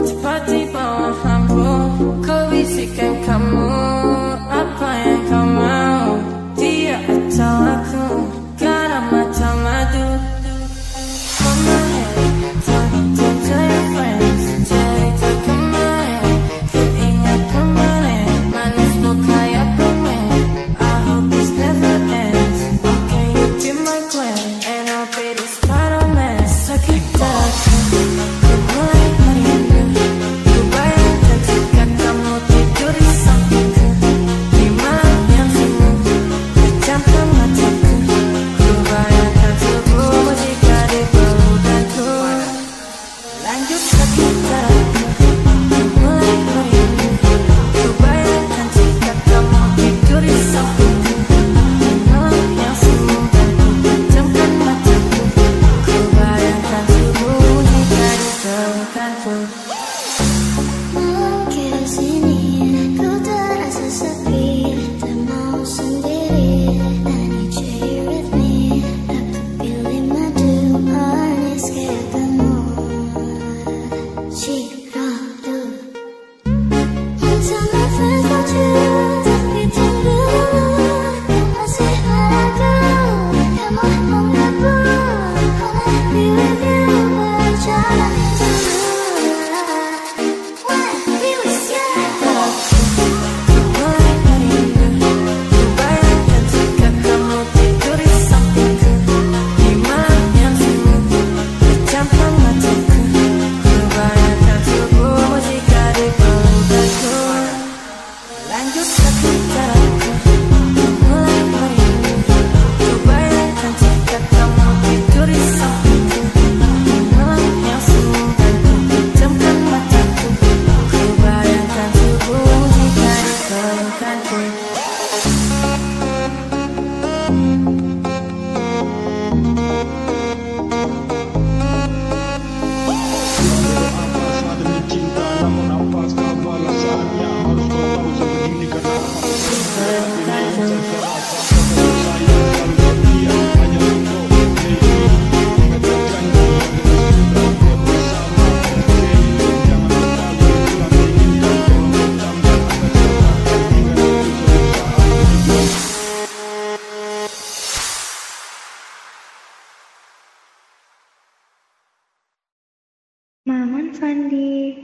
Seperti bawah lampu, ku bisikan kamu apa yang kau mau. Maman Fandi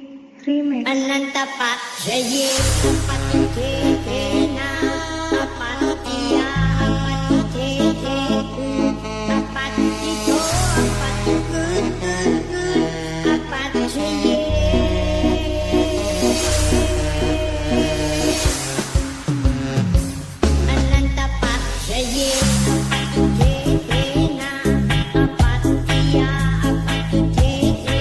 Remix. Ananta Pak Jaye Apa Tena Apa Tia Apa Tete Apa Tito Apa Tukun Apa Jaye Ananta Pak Jaye Apa Tena Apa Tia Apa Tete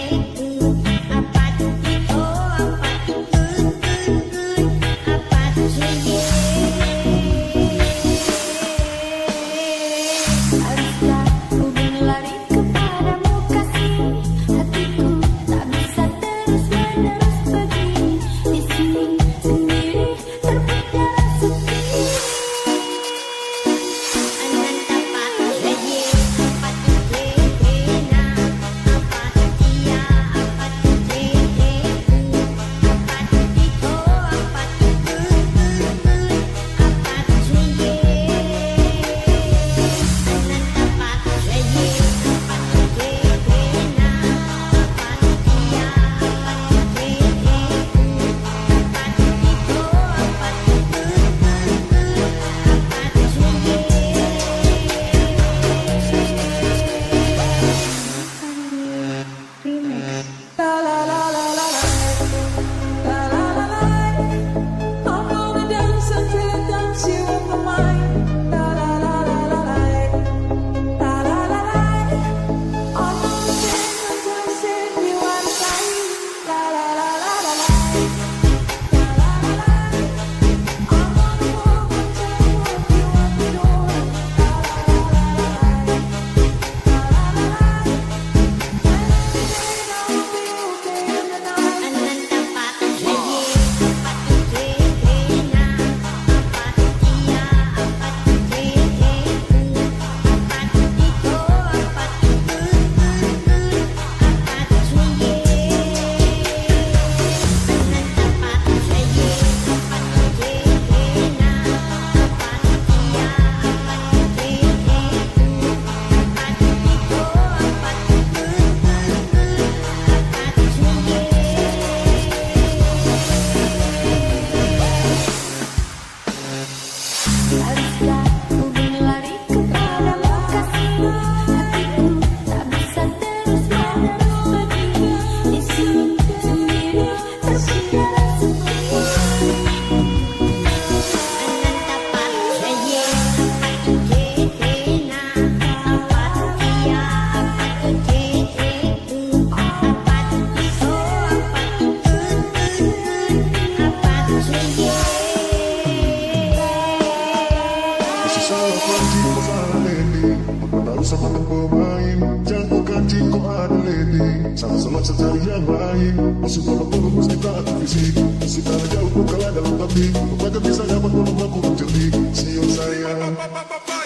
Sama pemain jago kancing kok ada lady sama-sama cari yang lain masuk dalam bulu mesti tak fisik mesti tak jauh kalah dalam hati bukan bisa dapat belum aku menjadi siul sayang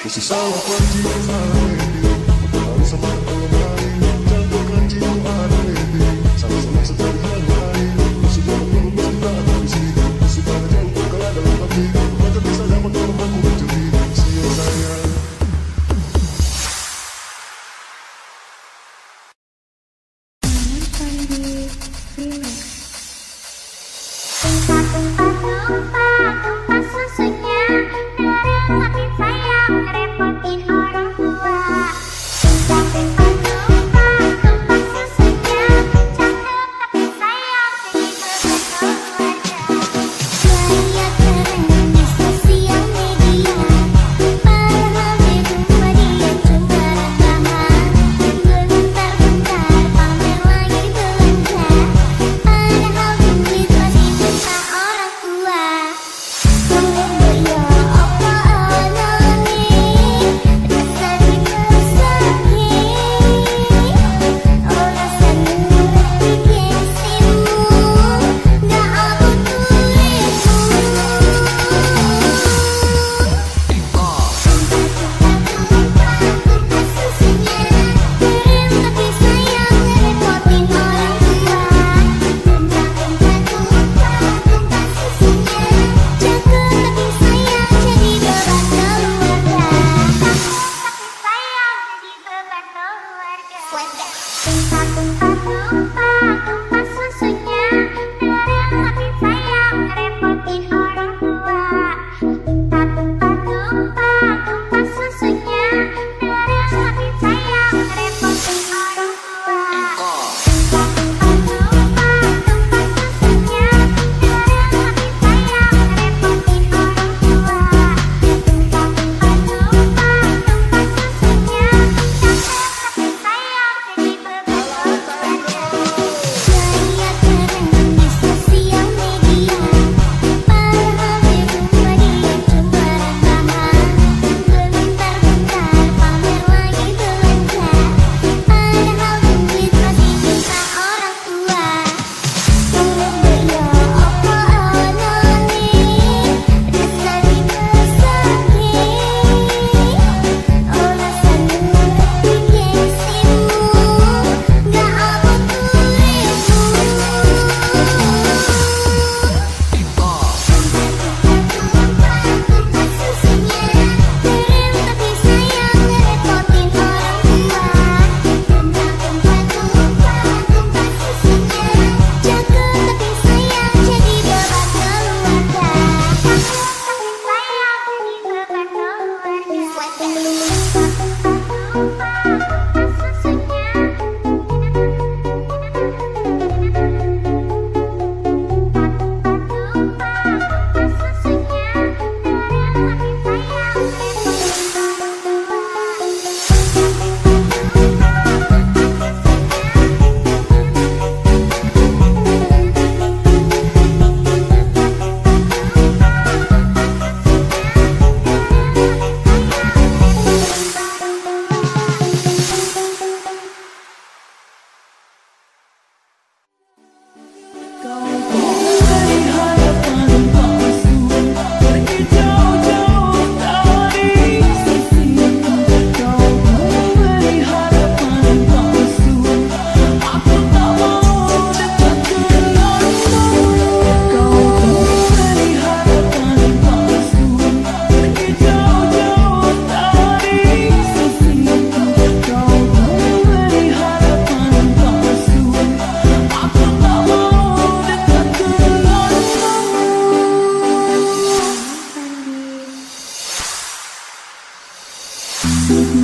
masih salah kancing kok ada lady harus sama pemain jago kancing kok ada lady sama-sama cari yang lain masuk dalam bulu mesti tak fisik mesti tak jauh kalah dalam hati bukan bisa dapat belum aku menjadi siul sayang. Tumpah susunya, darah makin sayang, ngerepotin orang tua.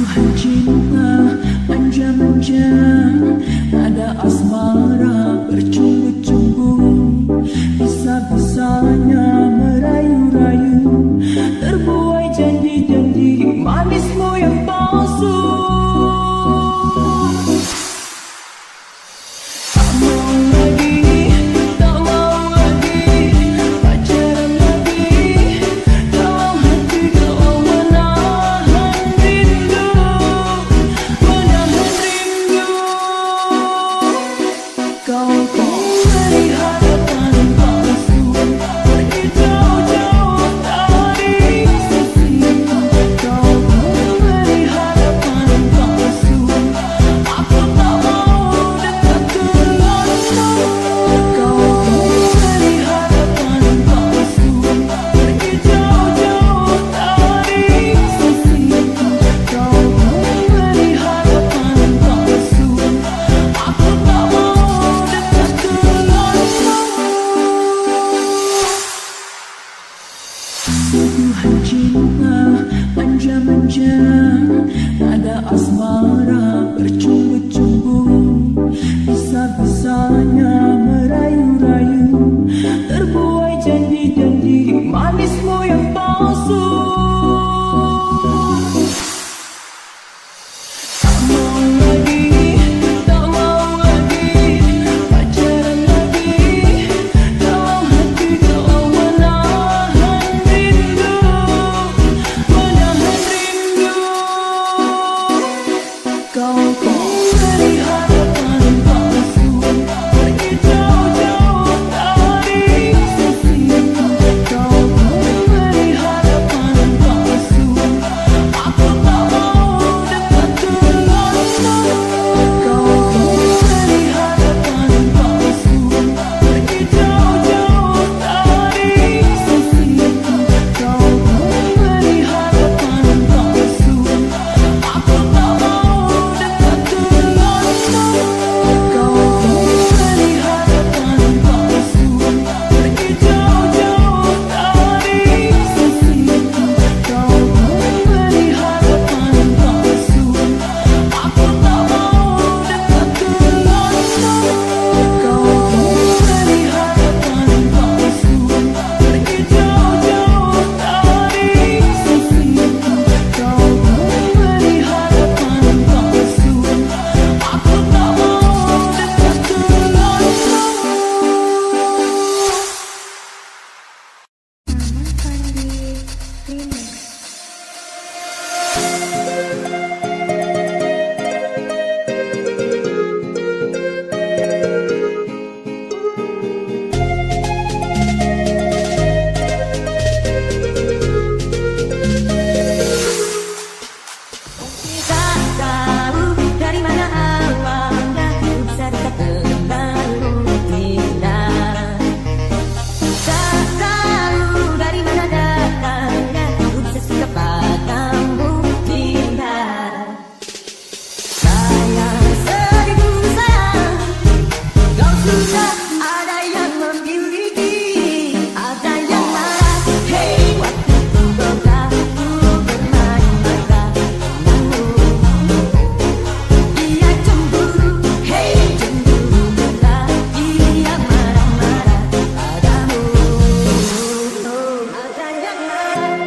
Suguhan cinta manja-manja, nada asmara bercumbu-cumbu, bisa-bisanya merayu-rayu, terbuai janji-janji manismu yang palsu. Tak mau lagi, tak mau lagi pacaran lagi. Dalam hati kau menahan rindu, menahan rindu. Kau memberi harapan palsu, pergi jauh-jauh dari sisi. Kau memberi harapan palsu, aku tak mau dekat denganmu. Kau memberi harapan palsu, pergi jauh-jauh dari sisi. Kau memberi harapan palsu, aku tak mau dekat denganmu. Suguhan cinta manja-manja, nada asmara bercumbu-cumbu, bisa-bisanya merayu-rayu, terbuai janji-janji manismu yang palsu. Tak mau lagi, tak mau lagi pacaran lagi. Dalam hati kau menahan rindu, menahan rindu. Kau memberi harapan palsu, pergi jauh-jauh dari sisi. Kau memberi harapan palsu, aku tak mau dekat denganmu. Kau memberi harapan palsu, pergi jauh-jauh dari sisi. Kau memberi harapan palsu, aku tak mau dekat denganmu. Kau memberi harapan palsu, pergi jauh-jauh dari sisi. Kau memberi harapan palsu, aku tak mau dekat denganmu. Kau memberi harapan palsu, pergi jauh-jauh dari sisi. Kau memberi harapan palsu, aku tak mau dekat denganmu. Namun Pandi Remix. Tak tahu dari mana awalnya bisa dekat denganmu, tidak. Tak tahu dari mana datangnya bisa suka padamu, tidak. Sayang, seribu sayang, kau sudah ada yang memiliki, ada yang marah. Hey, waktu ku bermain mata denganmu. Ia cemburu, hey cemburu berat, ia marah-marah padamu. Ada yang marah.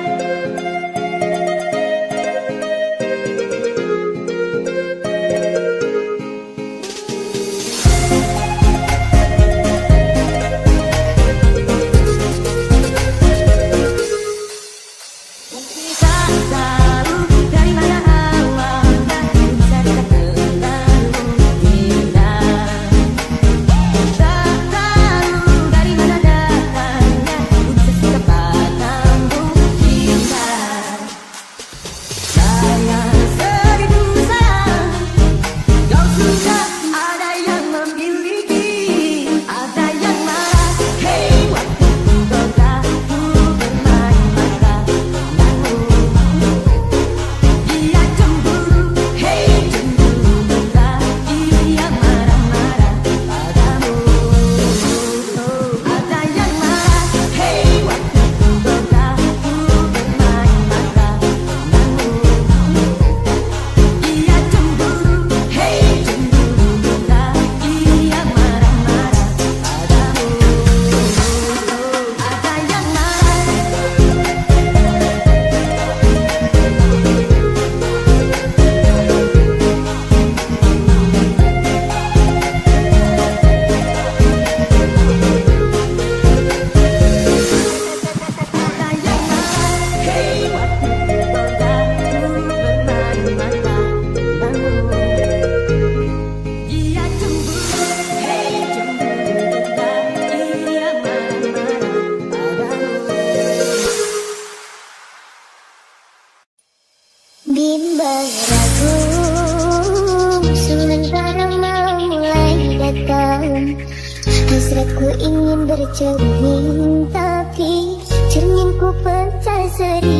Tak tahu dari mana awalnya bisa dekat denganmu, tidak. Tak tahu dari mana datangnya bisa suka padamu, tidak. Sayang, seribu sayang, kau sudah ada yang memiliki, ada yang marah. Hey, waktu ku bermain mata denganmu. Bimbang ragu sementara mau mulai datang. Hasratku ingin bercermin, tapi cerminku pecah seri.